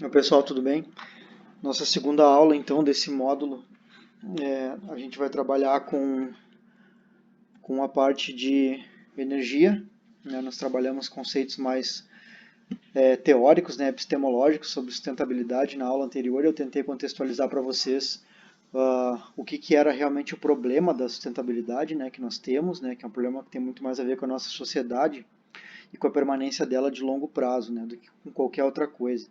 Oi, pessoal, tudo bem? Nossa segunda aula, então, desse módulo, a gente vai trabalhar com a parte de energia, né? Nós trabalhamos conceitos mais teóricos, né, epistemológicos sobre sustentabilidade. Na aula anterior eu tentei contextualizar para vocês o que era realmente o problema da sustentabilidade, né, que nós temos, né, que é um problema que tem muito mais a ver com a nossa sociedade e com a permanência dela de longo prazo, né, do que com qualquer outra coisa.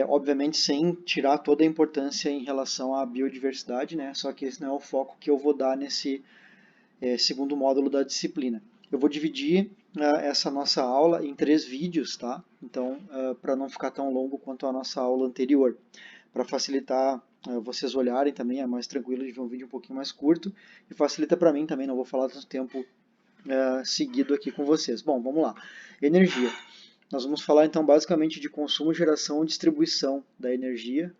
Obviamente sem tirar toda a importância em relação à biodiversidade, né? Só que esse não é o foco que eu vou dar nesse segundo módulo da disciplina. Eu vou dividir essa nossa aula em 3 vídeos, tá? Então, para não ficar tão longo quanto a nossa aula anterior, para facilitar vocês olharem também, é mais tranquilo de ver um vídeo um pouquinho mais curto e facilita para mim também, não vou falar tanto tempo seguido aqui com vocês. Bom, vamos lá. Energia. Nós vamos falar então basicamente de consumo, geração e distribuição da energia.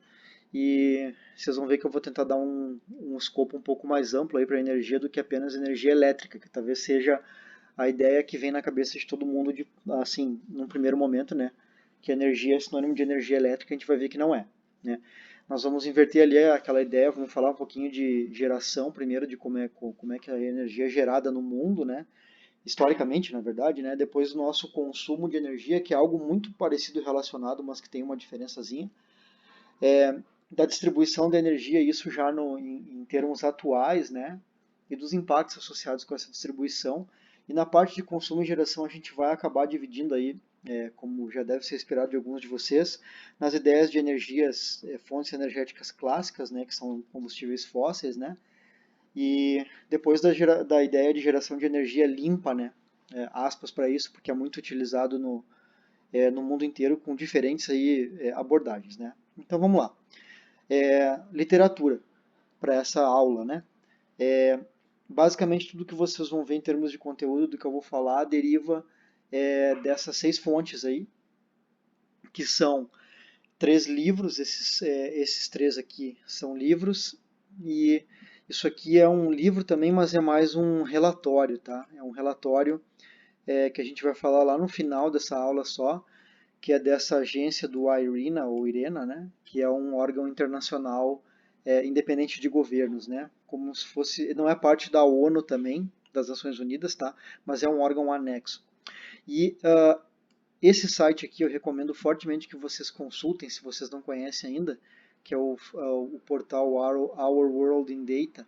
E vocês vão ver que eu vou tentar dar um escopo um pouco mais amplo para a energia do que apenas energia elétrica, que talvez seja a ideia que vem na cabeça de todo mundo, assim, num primeiro momento, né? Que energia é sinônimo de energia elétrica, a gente vai ver que não é, né? Nós vamos inverter ali aquela ideia, vamos falar um pouquinho de geração primeiro, de como é que a energia é gerada no mundo, né? Historicamente, na verdade, né? Depois o nosso consumo de energia, que é algo muito parecido e relacionado, mas que tem uma diferençazinha, da distribuição da energia, isso já em termos atuais, né? E dos impactos associados com essa distribuição. E na parte de consumo e geração, a gente vai acabar dividindo aí, como já deve ser esperado de alguns de vocês, nas ideias de energias, fontes energéticas clássicas, né? Que são combustíveis fósseis, né? E depois da ideia de geração de energia limpa, né? Aspas para isso, porque é muito utilizado no mundo inteiro com diferentes aí, abordagens, né? Então vamos lá. Literatura para essa aula, né? Basicamente tudo que vocês vão ver em termos de conteúdo do que eu vou falar deriva dessas 6 fontes aí, que são 3 livros, esses 3 aqui são livros, e isso aqui é um livro também, mas é mais um relatório, tá? É um relatório que a gente vai falar lá no final dessa aula só, que é dessa agência do IRENA, ou IRENA, né? Que é um órgão internacional independente de governos, né? Como se fosse, não é parte da ONU também, das Nações Unidas, tá? Mas é um órgão anexo. E esse site aqui eu recomendo fortemente que vocês consultem, se vocês não conhecem ainda, que é o portal Our World in Data,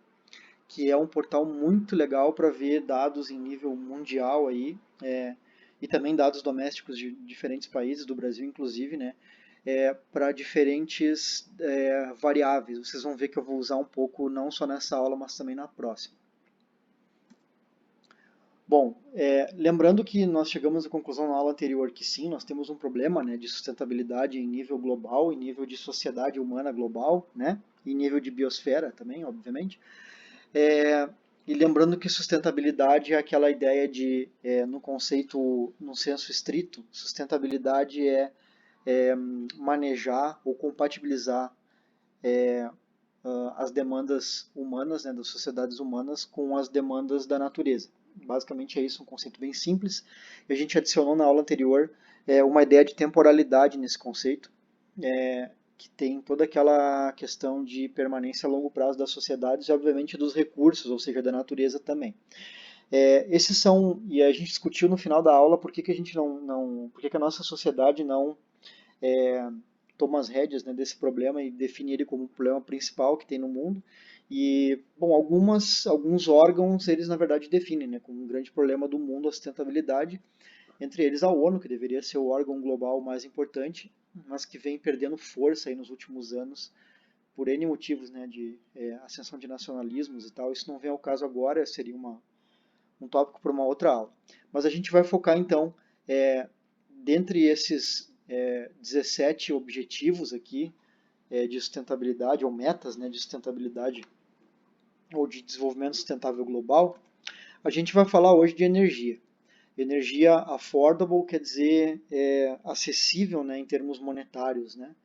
que é um portal muito legal para ver dados em nível mundial aí, e também dados domésticos de diferentes países, do Brasil inclusive, né, para diferentes variáveis. Vocês vão ver que eu vou usar um pouco não só nessa aula, mas também na próxima. Bom, lembrando que nós chegamos à conclusão na aula anterior que sim, nós temos um problema, né, de sustentabilidade em nível global, em nível de sociedade humana global, né, em nível de biosfera também, obviamente. É, e lembrando que sustentabilidade é aquela ideia de, no conceito, no senso estrito, sustentabilidade é manejar ou compatibilizar as demandas humanas, né, das sociedades humanas, com as demandas da natureza. Basicamente é isso, um conceito bem simples. E a gente adicionou na aula anterior uma ideia de temporalidade nesse conceito, que tem toda aquela questão de permanência a longo prazo das sociedades e, obviamente, dos recursos, ou seja, da natureza também. Esses são, e a gente discutiu no final da aula por que, que a gente por que, que a nossa sociedade não toma as rédeas, né, desse problema e define ele como o problema principal que tem no mundo. E, bom, alguns órgãos, eles na verdade definem, né, como um grande problema do mundo a sustentabilidade, entre eles a ONU, que deveria ser o órgão global mais importante, mas que vem perdendo força aí nos últimos anos por N motivos, né, de ascensão de nacionalismos e tal. Isso não vem ao caso agora, seria um tópico para uma outra aula. Mas a gente vai focar então, dentre esses 17 objetivos aqui de sustentabilidade, ou metas, né, de sustentabilidade ou de desenvolvimento sustentável global, a gente vai falar hoje de energia. Energia affordable quer dizer acessível, né, em termos monetários, né?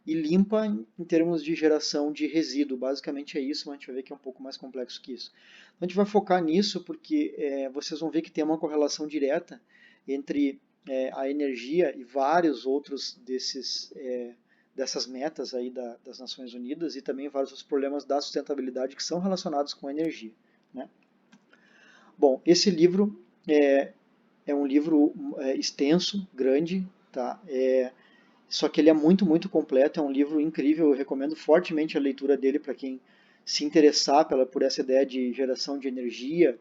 E limpa em termos de geração de resíduo. Basicamente é isso, mas a gente vai ver que é um pouco mais complexo que isso. Então a gente vai focar nisso porque vocês vão ver que tem uma correlação direta entre a energia e vários outros desses dessas metas aí das Nações Unidas e também vários outros problemas da sustentabilidade que são relacionados com a energia, né? Bom, esse livro é um livro extenso, grande, tá? Só que ele é muito, muito completo, é um livro incrível, eu recomendo fortemente a leitura dele para quem se interessar por essa ideia de geração de energia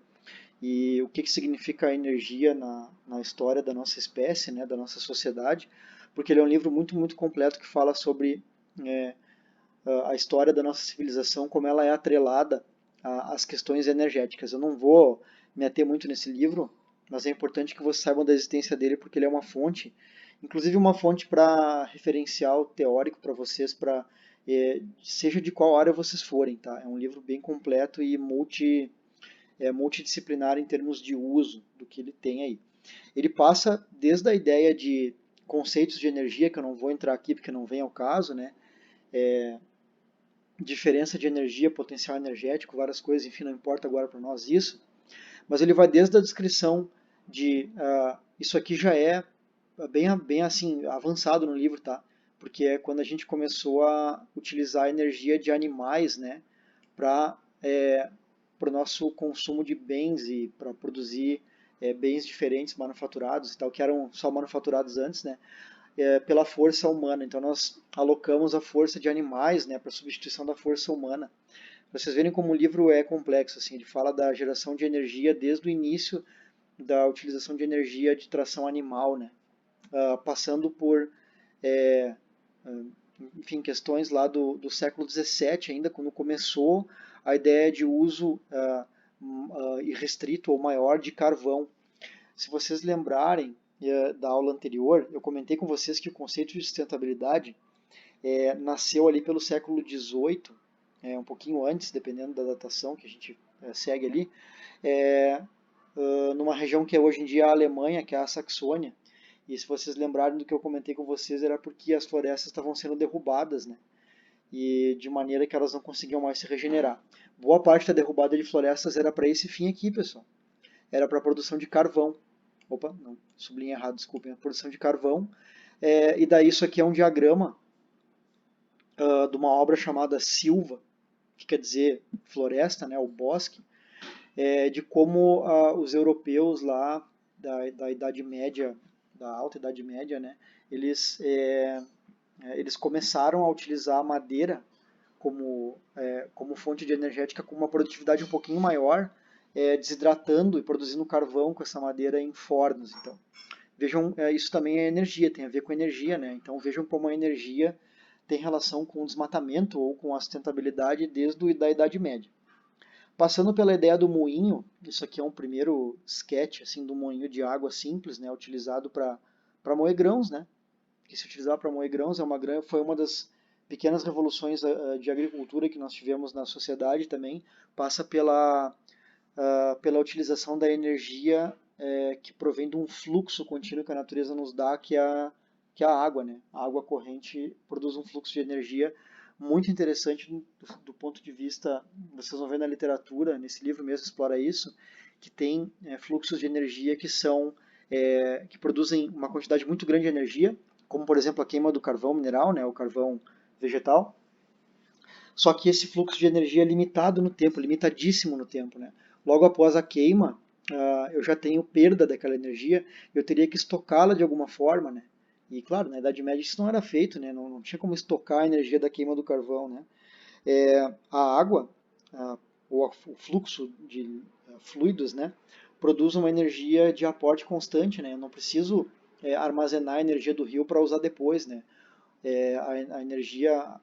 e o que significa a energia na história da nossa espécie, né, da nossa sociedade, porque ele é um livro muito, muito completo que fala sobre é, a história da nossa civilização, como ela é atrelada às questões energéticas. Eu não vou me ater muito nesse livro, mas é importante que vocês saibam da existência dele, porque ele é uma fonte, inclusive uma fonte para referencial teórico para vocês, seja de qual área vocês forem, tá? É um livro bem completo e multidisciplinar em termos de uso do que ele tem aí. Ele passa desde a ideia de conceitos de energia, que eu não vou entrar aqui porque não vem ao caso, né? Diferença de energia, potencial energético, várias coisas, enfim, não importa agora para nós isso, mas ele vai desde a descrição de isso aqui já é bem assim avançado no livro, tá? Porque é quando a gente começou a utilizar a energia de animais, né, para o nosso consumo de bens e para produzir bens diferentes manufaturados e tal, que eram só manufaturados antes, né? Pela força humana. Então nós alocamos a força de animais, né, para substituição da força humana. Vocês verem como o livro é complexo, assim, ele fala da geração de energia desde o início da utilização de energia de tração animal, né, passando por, enfim, questões lá do século XVII ainda, quando começou a ideia de uso irrestrito ou maior de carvão. Se vocês lembrarem da aula anterior, eu comentei com vocês que o conceito de sustentabilidade nasceu ali pelo século XVIII, um pouquinho antes, dependendo da datação que a gente segue ali, numa região que é hoje em dia a Alemanha, que é a Saxônia. E se vocês lembrarem do que eu comentei com vocês, era porque as florestas estavam sendo derrubadas, né? E de maneira que elas não conseguiam mais se regenerar. Boa parte da derrubada de florestas era para esse fim aqui, pessoal. Era para a produção de carvão. Opa, não, sublinhei errado, desculpem. A produção de carvão. E daí isso aqui é um diagrama de uma obra chamada Silva, que quer dizer floresta, né, o bosque, de como os europeus lá da Idade Média, da Alta Idade Média, né, eles começaram a utilizar a madeira como fonte de energética com uma produtividade um pouquinho maior, desidratando e produzindo carvão com essa madeira em fornos. Então, vejam, isso também é energia, tem a ver com energia, né? Então vejam como a energia tem relação com o desmatamento ou com a sustentabilidade desde a Idade Média. Passando pela ideia do moinho, isso aqui é um primeiro sketch assim, do moinho de água simples, né, utilizado para moer grãos, né? Que se utilizava para moer grãos foi uma das pequenas revoluções de agricultura que nós tivemos na sociedade também. Passa pela utilização da energia que provém de um fluxo contínuo que a natureza nos dá, que é a água, né? A água corrente produz um fluxo de energia muito interessante do ponto de vista, vocês vão ver na literatura, nesse livro mesmo explora isso, que tem fluxos de energia que produzem uma quantidade muito grande de energia, como por exemplo a queima do carvão mineral, né, o carvão vegetal. Só que esse fluxo de energia é limitado no tempo, limitadíssimo no tempo, né? Logo após a queima, eu já tenho perda daquela energia, eu teria que estocá-la de alguma forma, né? E claro, na Idade Média isso não era feito, né? Não tinha como estocar a energia da queima do carvão, né? A água, o fluxo de fluidos, né? Produz uma energia de aporte constante, né? Eu não preciso armazenar a energia do rio para usar depois, né? A energia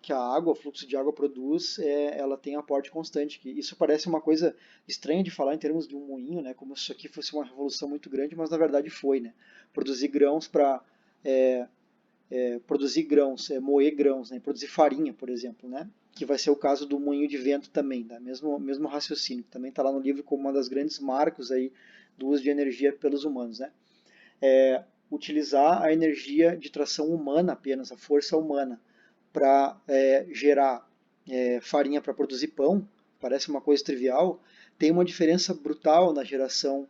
que a água, o fluxo de água produz, ela tem aporte constante. Isso parece uma coisa estranha de falar em termos de um moinho, né? Como se isso aqui fosse uma revolução muito grande, mas na verdade foi, né? Produzir grãos para produzir grãos, moer grãos, né? Produzir farinha, por exemplo, né? Que vai ser o caso do moinho de vento também, né? Mesmo raciocínio, que também está lá no livro como uma das grandes marcos aí do uso de energia pelos humanos, né? Utilizar a energia de tração humana apenas, a força humana, para gerar farinha para produzir pão, parece uma coisa trivial, tem uma diferença brutal na geração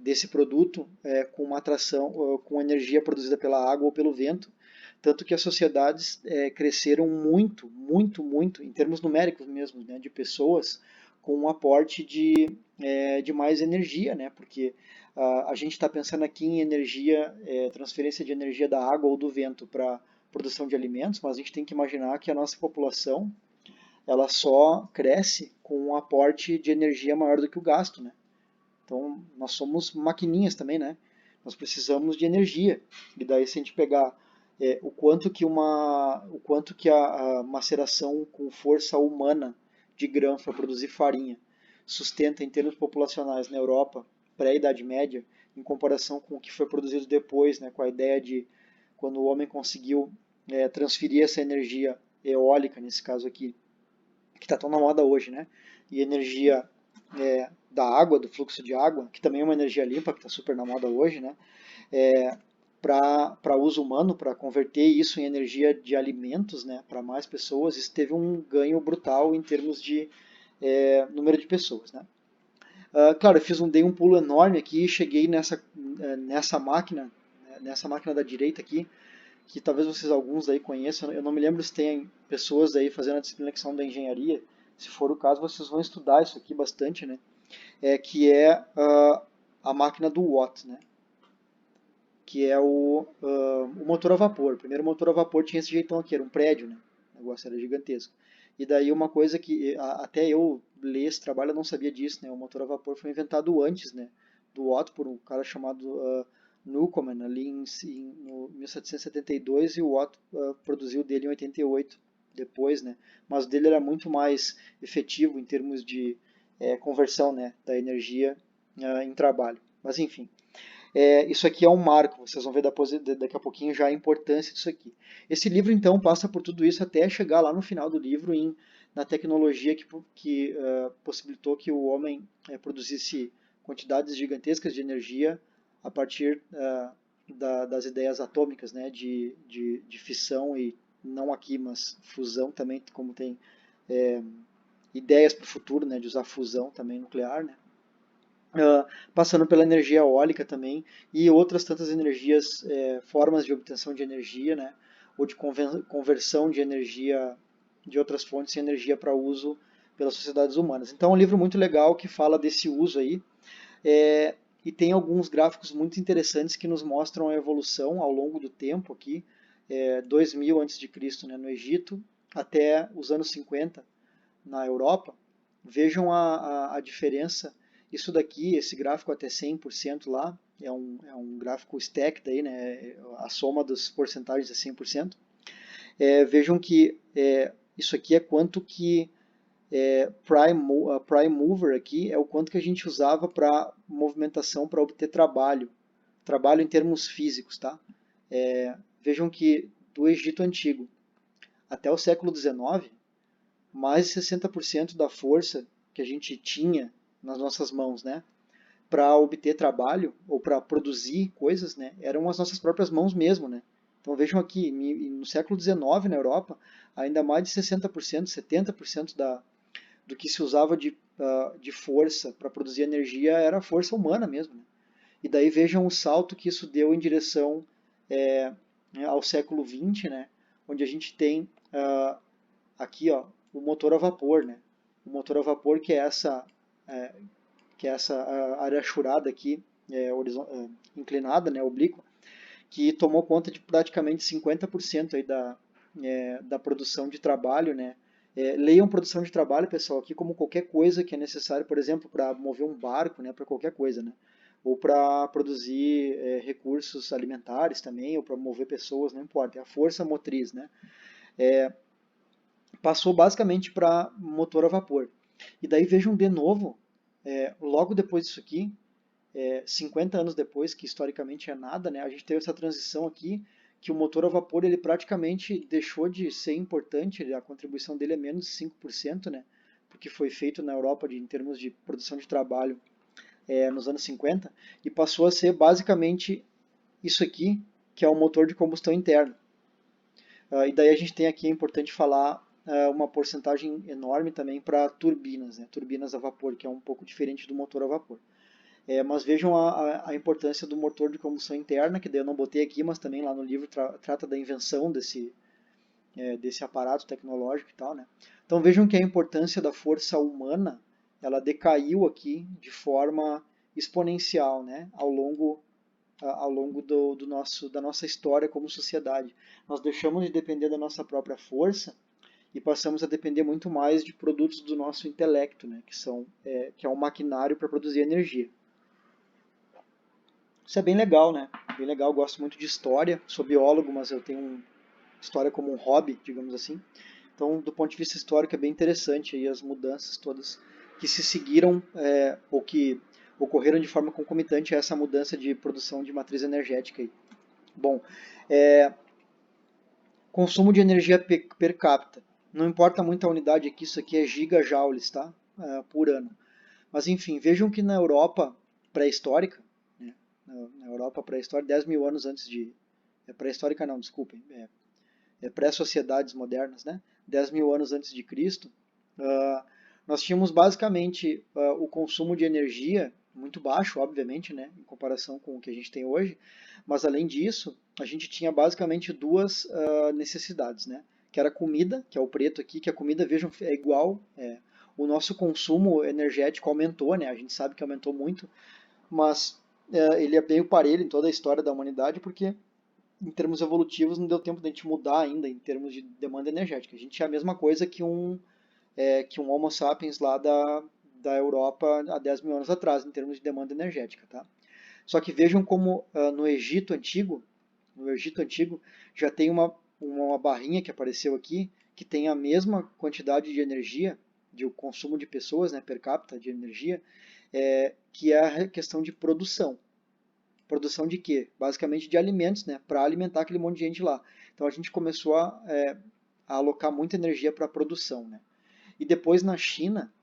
desse produto com uma atração, com energia produzida pela água ou pelo vento, tanto que as sociedades cresceram muito, muito, muito, em termos numéricos mesmo, né, de pessoas com um aporte de mais energia, né, porque a gente está pensando aqui em energia, transferência de energia da água ou do vento para produção de alimentos, mas a gente tem que imaginar que a nossa população ela só cresce com um aporte de energia maior do que o gasto, né? Então, nós somos maquininhas também, né? Nós precisamos de energia. E daí, se a gente pegar o quanto que a maceração com força humana de grãos para produzir farinha sustenta em termos populacionais na Europa, pré-Idade Média, em comparação com o que foi produzido depois, né, com a ideia de quando o homem conseguiu transferir essa energia eólica, nesse caso aqui, que está tão na moda hoje, né? E energia da água, do fluxo de água, que também é uma energia limpa, que está super na moda hoje, né? Para uso humano, para converter isso em energia de alimentos, né? Para mais pessoas, isso teve um ganho brutal em termos de número de pessoas, né? Claro, dei um pulo enorme aqui e cheguei nessa máquina da direita aqui, que talvez vocês alguns aí conheçam. Eu não me lembro se tem pessoas aí fazendo a disciplina que são da engenharia. Se for o caso, vocês vão estudar isso aqui bastante, né? Que é a máquina do Watt, né? Que é o motor a vapor. O primeiro motor a vapor tinha esse jeitão aqui, era um prédio, né? O negócio era gigantesco. E daí uma coisa que até eu ler esse trabalho eu não sabia disso, né? O motor a vapor foi inventado antes, né? Do Watt por um cara chamado Newcomen ali em 1772 e o Watt produziu dele em 88 depois, né? Mas o dele era muito mais efetivo em termos de conversão, né? Da energia em trabalho. Mas enfim. Isso aqui é um marco, vocês vão ver daqui a pouquinho já a importância disso aqui. Esse livro, então, passa por tudo isso até chegar lá no final do livro na tecnologia que possibilitou que o homem produzisse quantidades gigantescas de energia a partir das ideias atômicas, né, de fissão e não aqui, mas fusão também, como tem ideias para o futuro, né, de usar fusão também nuclear, né. Passando pela energia eólica também e outras tantas energias, formas de obtenção de energia, né, ou de conversão de energia de outras fontes em energia para uso pelas sociedades humanas. Então é um livro muito legal que fala desse uso aí e tem alguns gráficos muito interessantes que nos mostram a evolução ao longo do tempo aqui, 2000 a.C., né, no Egito, até os anos 50 na Europa. Vejam a diferença. Isso daqui, esse gráfico até 100% lá, é um gráfico stack daí, né? A soma das porcentagens é 100%. Vejam que isso aqui é quanto que prime mover aqui é o quanto que a gente usava para movimentação para obter trabalho em termos físicos, tá? Vejam que do Egito Antigo até o século XIX, mais de 60% da força que a gente tinha nas nossas mãos, né, para obter trabalho ou para produzir coisas, né, eram as nossas próprias mãos mesmo, né. Então vejam aqui, no século XIX na Europa, ainda mais de 60%, 70% do que se usava de força para produzir energia era a força humana mesmo, né. E daí vejam o salto que isso deu em direção ao século XX, né, onde a gente tem aqui, ó, o motor a vapor, né? O motor a vapor que é essa área achurada aqui, inclinada, né, oblíqua, que tomou conta de praticamente 50% aí da produção de trabalho, né? Leiam produção de trabalho, pessoal, aqui como qualquer coisa que é necessário, por exemplo, para mover um barco, né, para qualquer coisa, né? Ou para produzir recursos alimentares também, ou para mover pessoas, não importa, é a força motriz, né? Passou basicamente para motor a vapor. E daí vejam de novo, logo depois disso aqui, 50 anos depois, que historicamente é nada, né, a gente teve essa transição aqui, que o motor a vapor ele praticamente deixou de ser importante, a contribuição dele é menos de 5%, né, porque foi feito na Europa em termos de produção de trabalho nos anos 50, e passou a ser basicamente isso aqui, que é o motor de combustão interna. E daí a gente tem aqui, é importante falar, uma porcentagem enorme também para turbinas, né? Turbinas a vapor, que é um pouco diferente do motor a vapor. Mas vejam a importância do motor de combustão interna, que daí eu não botei aqui, mas também lá no livro trata da invenção desse aparato tecnológico e tal, né? Então vejam que a importância da força humana, ela decaiu aqui de forma exponencial, né? Ao longo da nossa história como sociedade. Nós deixamos de depender da nossa própria força e passamos a depender muito mais de produtos do nosso intelecto, né? Que é um maquinário para produzir energia. Isso é bem legal, né? Bem legal, eu gosto muito de história, sou biólogo, mas eu tenho história como um hobby, digamos assim. Então, do ponto de vista histórico, é bem interessante aí as mudanças todas que se seguiram ou que ocorreram de forma concomitante a essa mudança de produção de matriz energética aí. Bom, consumo de energia per capita. Não importa muito a unidade aqui, isso aqui é gigajoules, tá? Por ano. Mas enfim, vejam que na Europa pré-histórica, né? Na Europa pré-histórica, 10 mil anos antes de... pré-histórica não, desculpem. Pré-sociedades modernas, né? 10 mil anos antes de Cristo, nós tínhamos basicamente o consumo de energia muito baixo, obviamente, né, em comparação com o que a gente tem hoje, mas além disso, a gente tinha basicamente duas necessidades, né, que era comida, que é o preto aqui, que a comida, vejam, é igual, o nosso consumo energético aumentou, né, a gente sabe que aumentou muito, mas ele é bem parelho em toda a história da humanidade, porque em termos evolutivos não deu tempo de a gente mudar ainda em termos de demanda energética. A gente é a mesma coisa que um Homo sapiens lá da Europa há 10 mil anos atrás, em termos de demanda energética. Tá? Só que vejam como no Egito Antigo já tem uma barrinha que apareceu aqui, que tem a mesma quantidade de energia, de consumo de pessoas, né, per capita de energia, que é a questão de produção. Produção de quê? Basicamente de alimentos, né, para alimentar aquele monte de gente lá. Então a gente começou a alocar muita energia para a produção. Né? E depois na China,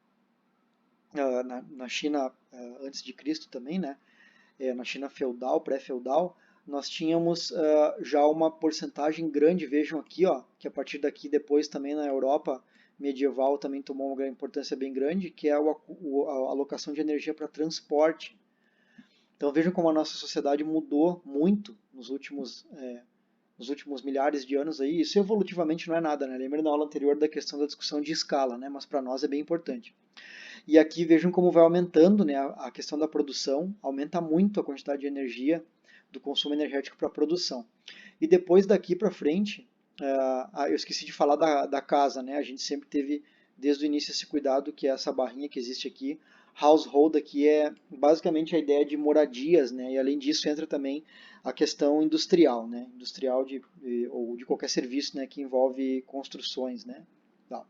na China antes de Cristo também, né, na China feudal, pré-feudal, nós tínhamos já uma porcentagem grande, vejam aqui, ó, que a partir daqui depois também na Europa medieval também tomou uma importância bem grande, que é a alocação de energia para transporte. Então vejam como a nossa sociedade mudou muito nos últimos milhares de anos aí. Isso evolutivamente não é nada, né? Lembra na aula anterior da questão da discussão de escala, né? Mas para nós é bem importante. E aqui vejam como vai aumentando, né? A questão da produção, aumenta muito a quantidade de energia do consumo energético para a produção. E depois daqui para frente, eu esqueci de falar da casa, né? A gente sempre teve desde o início esse cuidado, que é essa barrinha que existe aqui. Household aqui é basicamente a ideia de moradias, né? E além disso entra também a questão industrial, né? Industrial ou de qualquer serviço, né? Que envolve construções, né? Tá.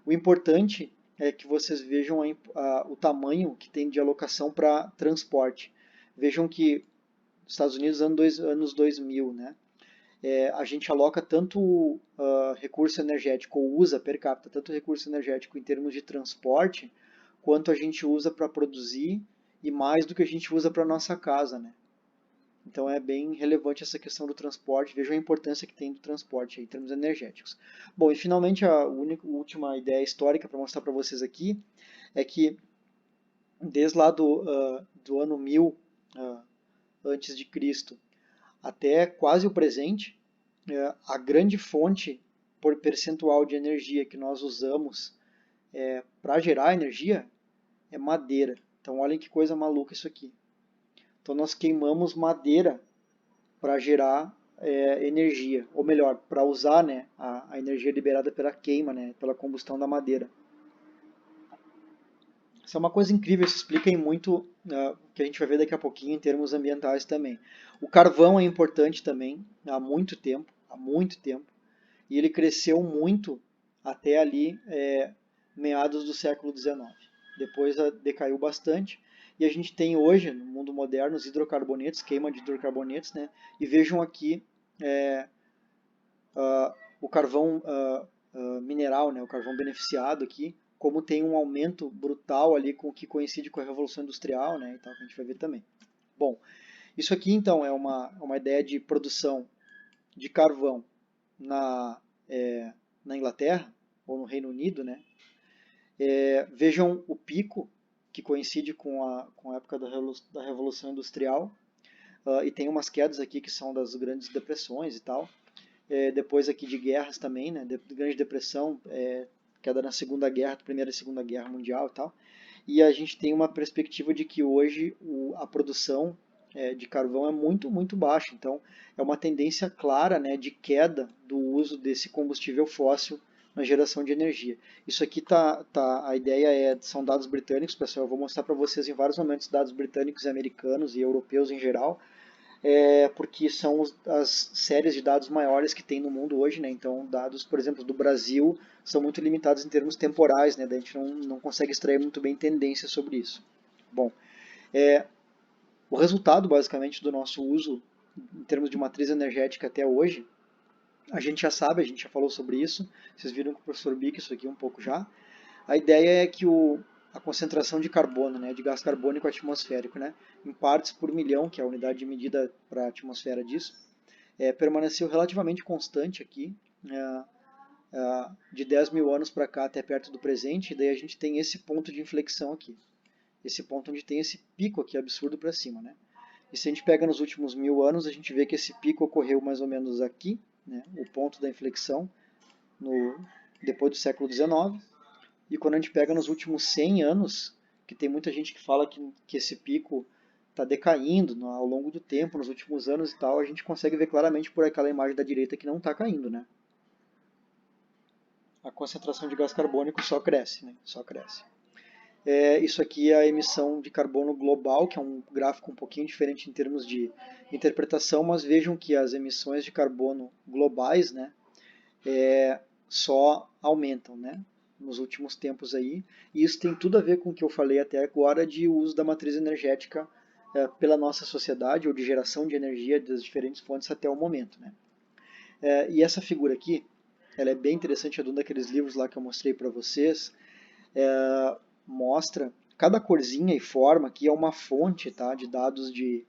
O importante é que vocês vejam o tamanho que tem de alocação para transporte. Vejam que Estados Unidos anos 2000, né? A gente aloca tanto recurso energético, ou usa per capita, tanto recurso energético em termos de transporte, quanto a gente usa para produzir e mais do que a gente usa para nossa casa, né? Então é bem relevante essa questão do transporte. Vejam a importância que tem do transporte em termos energéticos. Bom, e finalmente a última ideia histórica para mostrar para vocês aqui é que desde lá do ano 1000 antes de Cristo até quase o presente, a grande fonte por percentual de energia que nós usamos para gerar energia é madeira. Então olhem que coisa maluca isso aqui. Então nós queimamos madeira para gerar energia, ou melhor, para usar, né, a energia liberada pela queima, né, pela combustão da madeira. Isso é uma coisa incrível, isso explica muito o que a gente vai ver daqui a pouquinho em termos ambientais também. O carvão é importante também, há muito tempo, e ele cresceu muito até ali meados do século XIX. Depois decaiu bastante, e a gente tem hoje, no mundo moderno, os hidrocarbonetos, queima de hidrocarbonetos, né? E vejam aqui o carvão mineral, né? O carvão beneficiado aqui, como tem um aumento brutal ali com o que coincide com a Revolução Industrial, né? E tal, que a gente vai ver também. Bom, isso aqui então é uma ideia de produção de carvão na Inglaterra, ou no Reino Unido, né? Vejam o pico, que coincide com a época da Revolução Industrial, e tem umas quedas aqui que são das grandes depressões e tal. Depois aqui de guerras também, né? Grande Depressão, queda na Segunda Guerra, Primeira e Segunda Guerra Mundial e tal. E a gente tem uma perspectiva de que hoje a produção de carvão é muito, muito baixa. Então, é uma tendência clara, né, de queda do uso desse combustível fóssil na geração de energia. Isso aqui a ideia são dados britânicos, pessoal. Eu vou mostrar para vocês em vários momentos dados britânicos e americanos e europeus em geral, porque são as séries de dados maiores que tem no mundo hoje, né? Então, dados, por exemplo, do Brasil são muito limitados em termos temporais, né? Daí a gente não consegue extrair muito bem tendências sobre isso. Bom, o resultado, basicamente, do nosso uso em termos de matriz energética até hoje, a gente já sabe, a gente já falou sobre isso, vocês viram com o professor Bic isso aqui um pouco já. A ideia é que a concentração de carbono, né, de gás carbônico atmosférico, né, em partes por milhão, que é a unidade de medida para a atmosfera disso, permaneceu relativamente constante aqui, de 10 mil anos para cá até perto do presente, e daí a gente tem esse ponto de inflexão aqui. Esse ponto onde tem esse pico aqui absurdo para cima, né? E se a gente pega nos últimos 1000 anos, a gente vê que esse pico ocorreu mais ou menos aqui, né? O ponto da inflexão, depois do século XIX. E quando a gente pega nos últimos 100 anos, que tem muita gente que fala que esse pico está decaindo ao longo do tempo, nos últimos anos e tal, a gente consegue ver claramente por aquela imagem da direita que não está caindo, né? A concentração de gás carbônico só cresce, né? Só cresce. Isso aqui é a emissão de carbono global, que é um gráfico um pouquinho diferente em termos de interpretação, mas vejam que as emissões de carbono globais, né, só aumentam, né, nos últimos tempos aí, e isso tem tudo a ver com o que eu falei até agora de uso da matriz energética pela nossa sociedade, ou de geração de energia das diferentes fontes até o momento, né. E essa figura aqui, ela é bem interessante, é de um daqueles livros lá que eu mostrei para vocês, mostra cada corzinha e forma aqui é uma fonte, tá, de dados de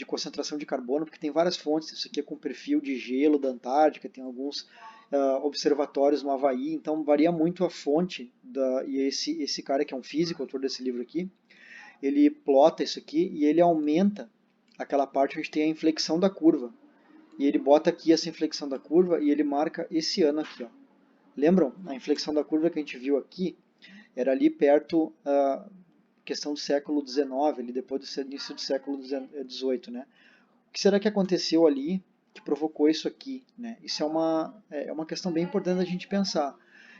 concentração de carbono, porque tem várias fontes. Isso aqui é com perfil de gelo da Antártica, tem alguns observatórios no Havaí, então varia muito a fonte. E esse cara que é um físico, autor desse livro aqui, ele plota isso aqui e ele aumenta aquela parte onde tem a inflexão da curva. E ele bota aqui essa inflexão da curva e ele marca esse ano aqui. Ó. Lembram? A inflexão da curva que a gente viu aqui era ali perto questão do século XIX, ali depois do início do século XVIII, né? O que será que aconteceu ali que provocou isso aqui, né? Isso é uma questão bem importante da gente pensar.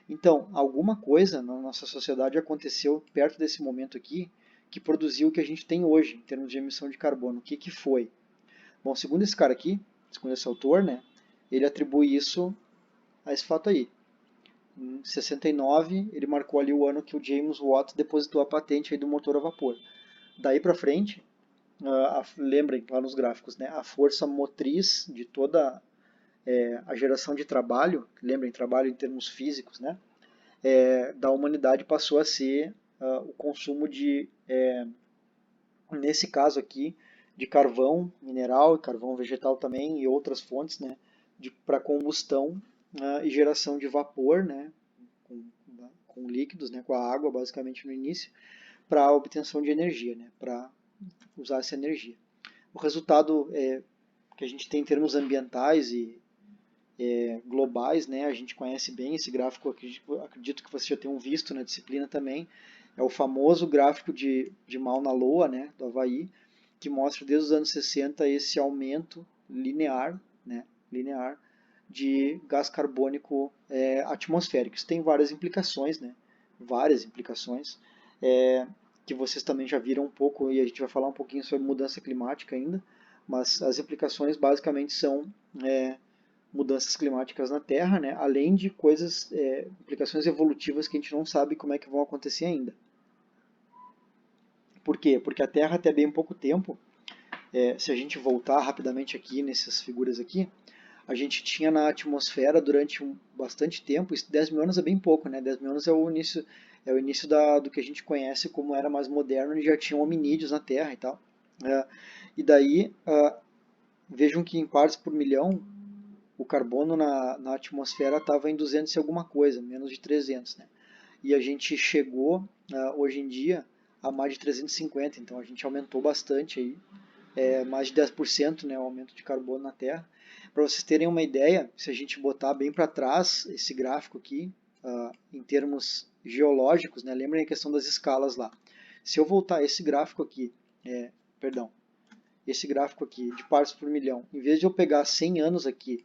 Então, alguma coisa na nossa sociedade aconteceu perto desse momento aqui que produziu o que a gente tem hoje em termos de emissão de carbono. O que que foi? Bom, segundo esse cara aqui, segundo esse autor, né? Ele atribui isso a esse fato aí. Em 69, ele marcou ali o ano que o James Watt depositou a patente aí do motor a vapor. Daí para frente, lembrem lá nos gráficos, né, a força motriz de toda a geração de trabalho, lembrem, trabalho em termos físicos, né, da humanidade passou a ser o consumo nesse caso aqui, de carvão mineral e carvão vegetal também e outras fontes, né, para combustão e geração de vapor, né, com líquidos, né, com a água basicamente no início, para a obtenção de energia, né, para usar essa energia. O resultado que a gente tem em termos ambientais e globais, né, a gente conhece bem esse gráfico, acredito que vocês já tenham visto na disciplina também, é o famoso gráfico de Mauna Loa, né, do Havaí, que mostra desde os anos 60 esse aumento linear, né, de gás carbônico atmosférico. Isso tem várias implicações, né, várias implicações, que vocês também já viram um pouco, e a gente vai falar um pouquinho sobre mudança climática ainda, mas as implicações basicamente são mudanças climáticas na Terra, né, além de coisas, implicações evolutivas que a gente não sabe como é que vão acontecer ainda. Por quê? Porque a Terra até bem pouco tempo, se a gente voltar rapidamente aqui nessas figuras aqui, a gente tinha na atmosfera durante bastante tempo, 10 mil anos é bem pouco, né? 10 mil anos é o início do que a gente conhece como era mais moderno, e já tinham hominídeos na Terra e tal. E daí, vejam que em partes por milhão, o carbono na atmosfera estava em 200 e alguma coisa, menos de 300, né? e a gente chegou, hoje em dia, a mais de 350, então a gente aumentou bastante aí, mais de 10%, né, o aumento de carbono na Terra. Para vocês terem uma ideia, se a gente botar bem para trás esse gráfico aqui, em termos geológicos, né, lembrem a questão das escalas lá. Se eu voltar esse gráfico aqui, perdão, esse gráfico aqui de partes por milhão, em vez de eu pegar 100 anos aqui,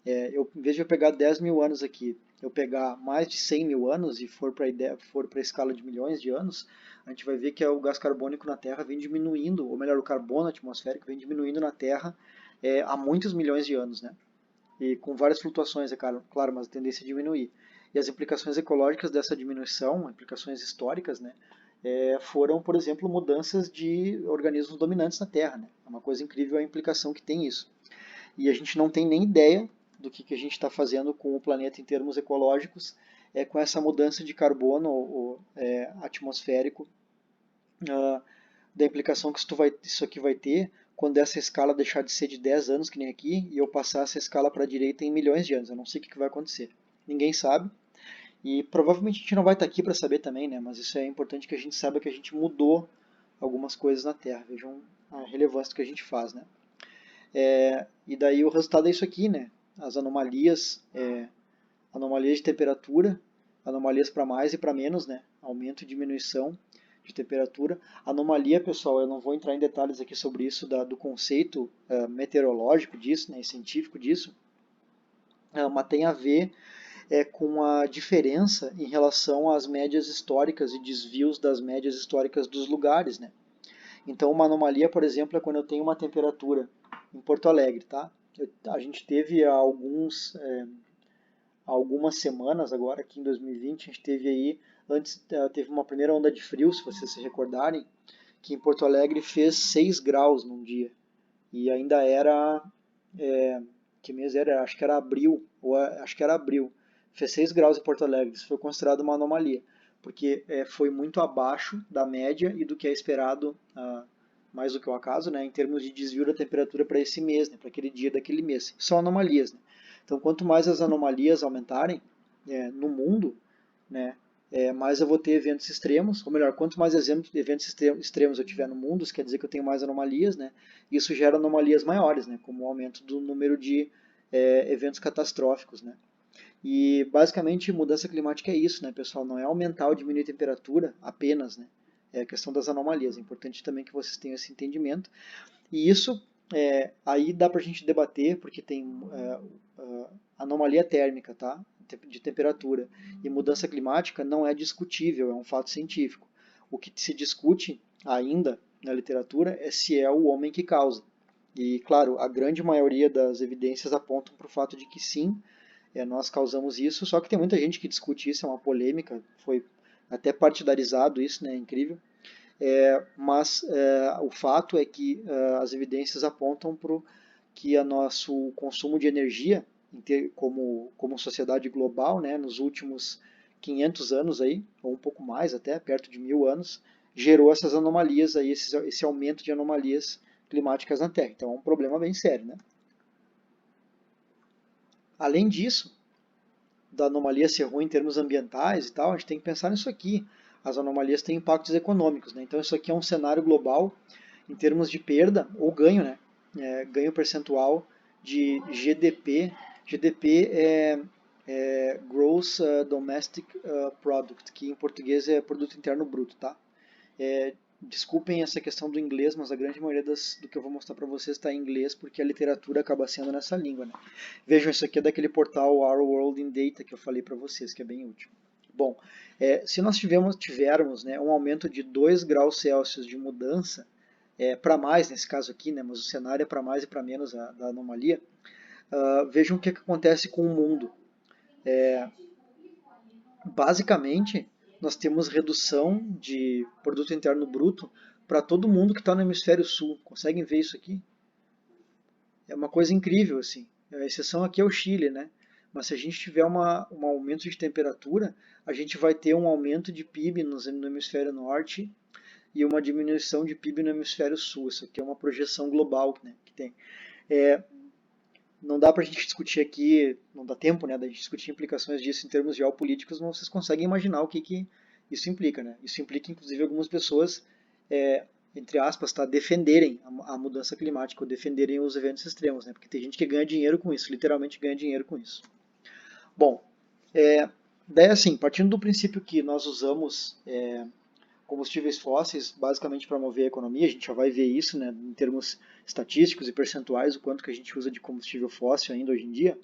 em vez de eu pegar 10 mil anos aqui, eu pegar mais de 100 mil anos e for para a escala de milhões de anos, a gente vai ver que o gás carbônico na Terra vem diminuindo, ou melhor, o carbono atmosférico vem diminuindo na Terra há muitos milhões de anos, né? E com várias flutuações, é claro, mas a tendência é diminuir. E as implicações ecológicas dessa diminuição, implicações históricas, né, foram, por exemplo, mudanças de organismos dominantes na Terra. Né? É uma coisa incrível a implicação que tem isso. E a gente não tem nem ideia do que a gente está fazendo com o planeta em termos ecológicos, com essa mudança de carbono atmosférico, da implicação que isso aqui vai ter quando essa escala deixar de ser de 10 anos, que nem aqui, e eu passar essa escala para a direita em milhões de anos. Eu não sei o que vai acontecer. Ninguém sabe. E provavelmente a gente não vai estar aqui para saber também, né? Mas isso é importante que a gente saiba que a gente mudou algumas coisas na Terra. Vejam a relevância do que a gente faz, né? E daí o resultado é isso aqui, né? As anomalias, anomalias de temperatura, anomalias para mais e para menos, né? Aumento e diminuição de temperatura. Anomalia, pessoal, eu não vou entrar em detalhes aqui sobre isso, do conceito meteorológico disso, né, científico disso, mas tem a ver com a diferença em relação às médias históricas e desvios das médias históricas dos lugares, né? Então, uma anomalia, por exemplo, é quando eu tenho uma temperatura em Porto Alegre, tá? A gente teve algumas semanas agora, aqui em 2020, a gente teve aí, antes teve uma primeira onda de frio, se vocês se recordarem, que em Porto Alegre fez 6 graus num dia. E ainda era, que mês era? Acho que era abril, acho que era abril. Fez 6 graus em Porto Alegre, isso foi considerado uma anomalia, porque foi muito abaixo da média e do que é esperado, mais do que o acaso, né, em termos de desvio da temperatura para esse mês, né, para aquele dia daquele mês. São anomalias, né? Então, quanto mais as anomalias aumentarem no mundo, né, mais eu vou ter eventos extremos, ou melhor, quanto mais eventos extremos eu tiver no mundo, isso quer dizer que eu tenho mais anomalias, né? Isso gera anomalias maiores, né? Como o aumento do número de eventos catastróficos, né? E basicamente mudança climática é isso, né, pessoal? Não é aumentar ou diminuir a temperatura apenas, né? É a questão das anomalias. É importante também que vocês tenham esse entendimento. E isso aí dá para a gente debater, porque tem anomalia térmica, tá? De temperatura. E mudança climática não é discutível, é um fato científico. O que se discute ainda na literatura é se é o homem que causa. E, claro, a grande maioria das evidências apontam para o fato de que sim, nós causamos isso, só que tem muita gente que discute isso, é uma polêmica, foi até partidarizado isso, né? É incrível. Mas o fato é que as evidências apontam para que o nosso consumo de energia, como sociedade global, né, nos últimos 500 anos, aí, ou um pouco mais até, perto de 1000 anos, gerou essas anomalias, aí, esse aumento de anomalias climáticas na Terra. Então é um problema bem sério. Né? Além disso, da anomalia ser ruim em termos ambientais e tal, a gente tem que pensar nisso aqui. As anomalias têm impactos econômicos, né? Então isso aqui é um cenário global em termos de perda ou ganho, né? Ganho percentual de GDP. GDP é Gross Domestic Product, que em português é Produto Interno Bruto, tá? Desculpem essa questão do inglês, mas a grande maioria do que eu vou mostrar para vocês está em inglês, porque a literatura acaba sendo nessa língua. Né? Vejam, isso aqui é daquele portal Our World in Data que eu falei para vocês, que é bem útil. Bom, se nós tivermos né, um aumento de 2 graus Celsius de mudança, para mais nesse caso aqui, né, mas o cenário é para mais e para menos da anomalia, vejam o que acontece com o mundo. Basicamente, nós temos redução de produto interno bruto para todo mundo que está no hemisfério sul. Conseguem ver isso aqui? É uma coisa incrível, assim. A exceção aqui é o Chile, né? Mas se a gente tiver um aumento de temperatura, a gente vai ter um aumento de PIB no hemisfério norte e uma diminuição de PIB no hemisfério sul. Isso aqui é uma projeção global, né, que tem. não dá para a gente discutir aqui, não dá tempo, né, da gente discutir implicações disso em termos geopolíticos, mas vocês conseguem imaginar o que isso implica, né? Isso implica, inclusive, algumas pessoas, é, entre aspas, tá, defenderem a mudança climática ou defenderem os eventos extremos, né? Porque tem gente que ganha dinheiro com isso, literalmente ganha dinheiro com isso. Bom, daí assim, partindo do princípio que nós usamos combustíveis fósseis basicamente para mover a economia, a gente já vai ver isso, né, em termos estatísticos e percentuais, o quanto que a gente usa de combustível fóssil ainda hoje em dia.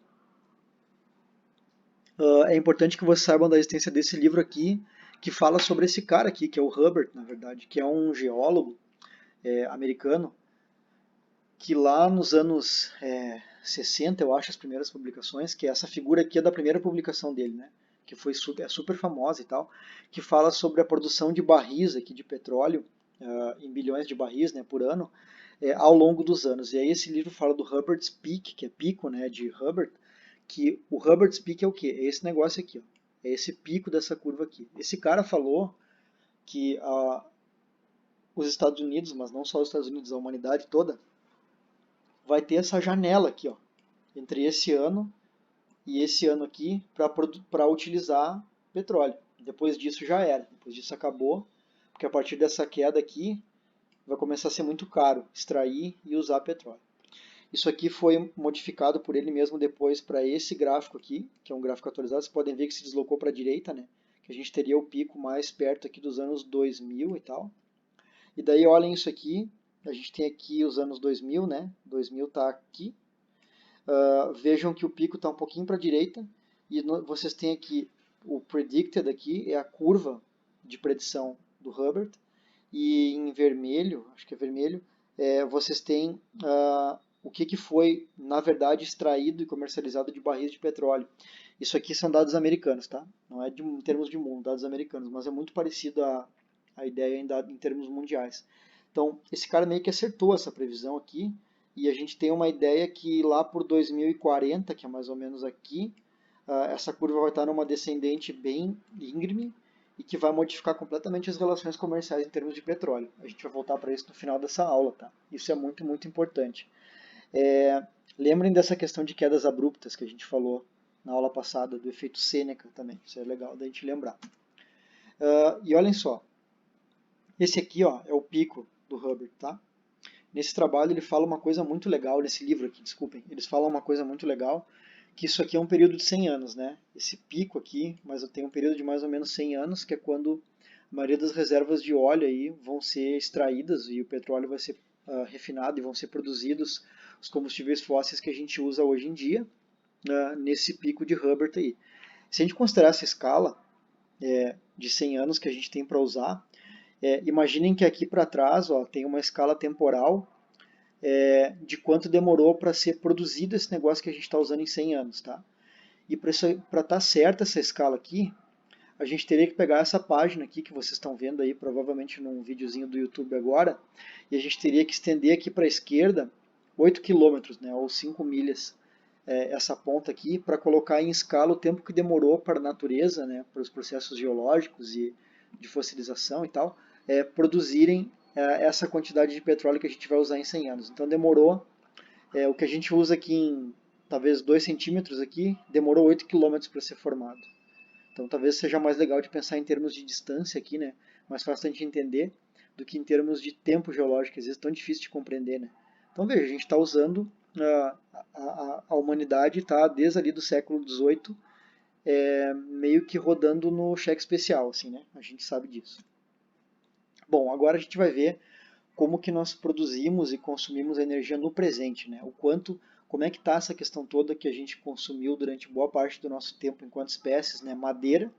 É importante que vocês saibam da existência desse livro aqui, que fala sobre esse cara aqui, que é o Hubbard, na verdade, que é um geólogo americano, que lá nos anos 60, eu acho, as primeiras publicações, que essa figura aqui é da primeira publicação dele, né? Que foi super famosa e tal, que fala sobre a produção de barris aqui de petróleo, em bilhões de barris, né, por ano, ao longo dos anos. E aí esse livro fala do Hubbard's Peak, que é pico, né, de Hubbard, que o Hubbard's Peak é o quê? É esse negócio aqui, ó. É esse pico dessa curva aqui. Esse cara falou que os Estados Unidos, mas não só os Estados Unidos, a humanidade toda, vai ter essa janela aqui, ó, entre esse ano e esse ano aqui para utilizar petróleo. Depois disso já era, depois disso acabou, porque a partir dessa queda aqui vai começar a ser muito caro extrair e usar petróleo. Isso aqui foi modificado por ele mesmo depois para esse gráfico aqui, que é um gráfico atualizado. Vocês podem ver que se deslocou para a direita, né? Que a gente teria o pico mais perto aqui dos anos 2000 e tal. E daí olhem isso aqui, a gente tem aqui os anos 2000, né? 2000 está aqui. Vejam que o pico está um pouquinho para a direita e vocês têm aqui o predicted aqui, é a curva de predição do Hubbard, e em vermelho, acho que é vermelho, vocês têm o que foi, na verdade, extraído e comercializado de barris de petróleo. Isso aqui são dados americanos, tá? Não é em termos de mundo, dados americanos, mas é muito parecido a ideia em termos mundiais. Então, esse cara meio que acertou essa previsão aqui, e a gente tem uma ideia que lá por 2040, que é mais ou menos aqui, essa curva vai estar numa descendente bem íngreme e que vai modificar completamente as relações comerciais em termos de petróleo. A gente vai voltar para isso no final dessa aula, tá? Isso é muito, muito importante. Lembrem dessa questão de quedas abruptas que a gente falou na aula passada, do efeito Sêneca também. Isso é legal da gente lembrar. E olhem só, esse aqui, ó, é o pico do Hubbard, tá? Nesse trabalho ele fala uma coisa muito legal, nesse livro aqui, desculpem, eles falam uma coisa muito legal, que isso aqui é um período de 100 anos, né? Esse pico aqui, mas eu tenho um período de mais ou menos 100 anos, que é quando a maioria das reservas de óleo aí vão ser extraídas e o petróleo vai ser refinado e vão ser produzidos os combustíveis fósseis que a gente usa hoje em dia, nesse pico de Hubbard aí. Se a gente considerar essa escala de 100 anos que a gente tem para usar, imaginem que aqui para trás ó, tem uma escala temporal de quanto demorou para ser produzido esse negócio que a gente está usando em 100 anos. Tá? E para estar certa essa escala aqui, a gente teria que pegar essa página aqui que vocês estão vendo aí, provavelmente num videozinho do YouTube agora, e a gente teria que estender aqui para a esquerda 8 quilômetros, né, ou 5 milhas, essa ponta aqui, para colocar em escala o tempo que demorou para a natureza, né, para os processos geológicos e de fossilização e tal, produzirem essa quantidade de petróleo que a gente vai usar em 100 anos. Então demorou, o que a gente usa aqui em talvez 2 centímetros aqui, demorou 8 quilômetros para ser formado. Então talvez seja mais legal de pensar em termos de distância aqui, né? Mais fácil de entender do que em termos de tempo geológico, que às vezes é tão difícil de compreender, né? Então veja, a gente está usando, a humanidade está desde ali do século XVIII meio que rodando no cheque especial, assim, né? A gente sabe disso. Bom, agora a gente vai ver como que nós produzimos e consumimos a energia no presente, né? Como é que está essa questão toda que a gente consumiu durante boa parte do nosso tempo enquanto espécies, né? Madeira,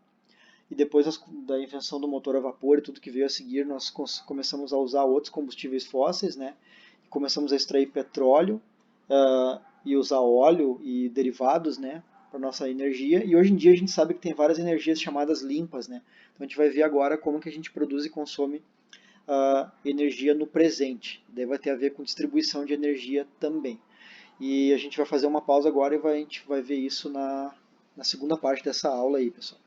e depois da invenção do motor a vapor e tudo que veio a seguir, nós começamos a usar outros combustíveis fósseis, né? Começamos a extrair petróleo e usar óleo e derivados, né? Para nossa energia, e hoje em dia a gente sabe que tem várias energias chamadas limpas, né? Então a gente vai ver agora como que a gente produz e consome energia no presente. Daí vai ter a ver com distribuição de energia também. E a gente vai fazer uma pausa agora e a gente vai ver isso na segunda parte dessa aula aí, pessoal.